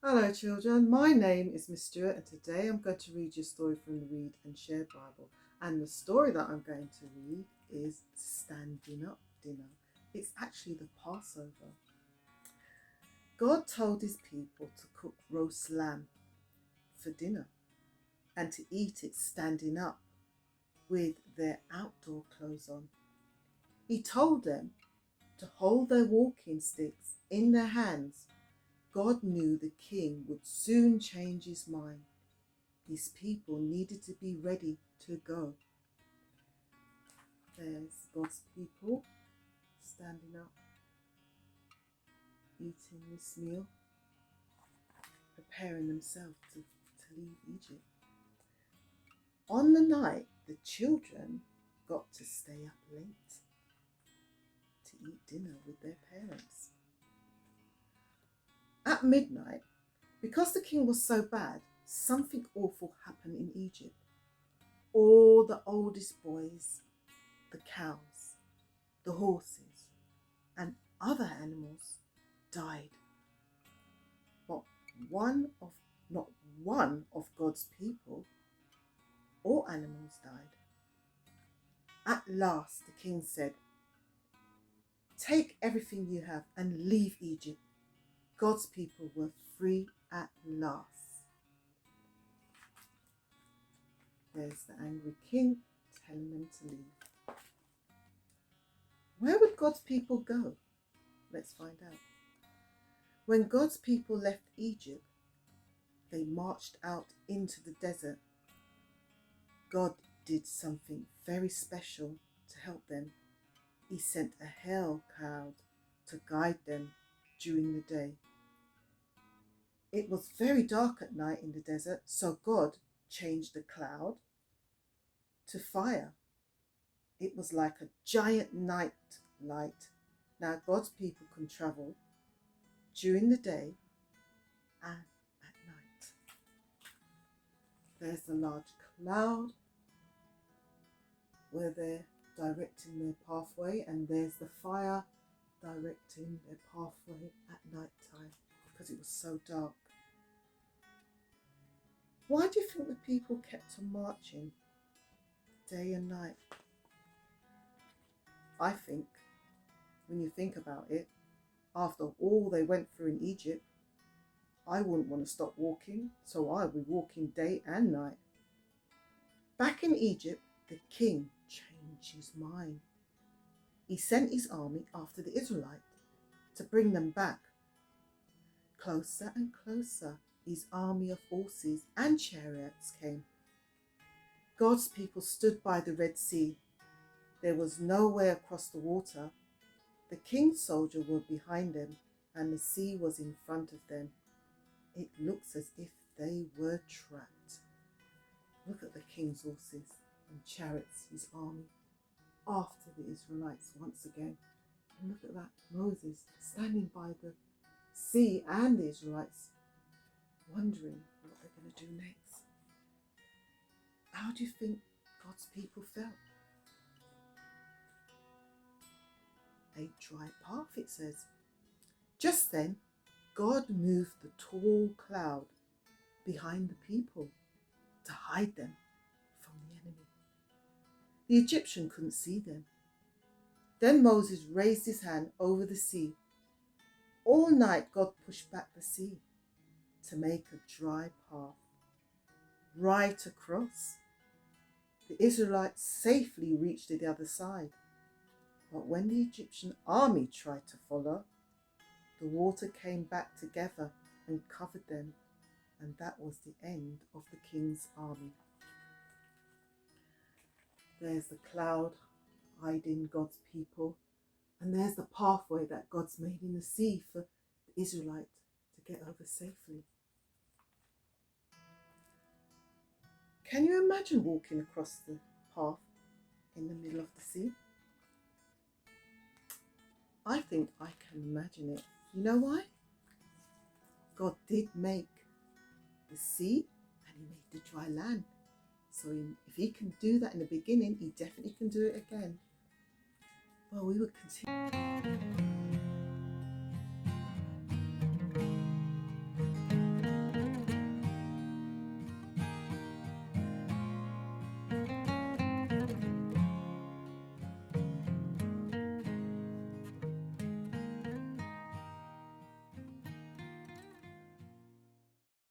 Hello children, my name is Miss Stewart and today I'm going to read you a story from the Read and Share Bible. And the story that I'm going to read is Standing Up Dinner. It's actually the Passover. God told his people to cook roast lamb for dinner and to eat it standing up with their outdoor clothes on. He told them to hold their walking sticks in their hands. God knew the king would soon change his mind. These people needed to be ready to go. There's God's people standing up, eating this meal, preparing themselves to leave Egypt. On the night, the children got to stay up late to eat dinner with their parents. At midnight, because the king was so bad, something awful happened in Egypt. All the oldest boys, the cows, the horses, and other animals died. But not one of God's people or animals died. At last, the king said, "Take everything you have and leave Egypt." God's people were free at last. There's the angry king telling them to leave. Where would God's people go? Let's find out. When God's people left Egypt, they marched out into the desert. God did something very special to help them. He sent a hail cloud to guide them during the day. It was very dark at night in the desert, so God changed the cloud to fire. It was like a giant night light. Now God's people can travel during the day and at night. There's the large cloud where they're directing their pathway, and there's the fire directing their pathway at night time because it was so dark. Why do you think the people kept on marching day and night? I think, when you think about it, after all they went through in Egypt, I wouldn't want to stop walking, so I would be walking day and night. Back in Egypt, the king changed his mind. He sent his army after the Israelites to bring them back. Closer and closer, his army of horses and chariots came. God's people stood by the Red Sea. There was no way across the water. The king's soldiers were behind them, and the sea was in front of them. It looks as if they were trapped. Look at the king's horses and chariots, his army, after the Israelites once again. And look at that, Moses standing by the sea and the Israelites, wondering what they're going to do next. How do you think God's people felt? A dry path, it says. Just then, God moved the tall cloud behind the people to hide them from the enemy. The Egyptian couldn't see them. Then Moses raised his hand over the sea. All night God pushed back the sea to make a dry path right across. The Israelites safely reached the other side. But when the Egyptian army tried to follow, the water came back together and covered them, and that was the end of the king's army. There's the cloud hiding God's people, and there's the pathway that God's made in the sea for the Israelites to get over safely. Can you imagine walking across the path in the middle of the sea? I think I can imagine it. You know why? God did make the sea and he made the dry land. So if he can do that in the beginning, he definitely can do it again. Well, we will continue.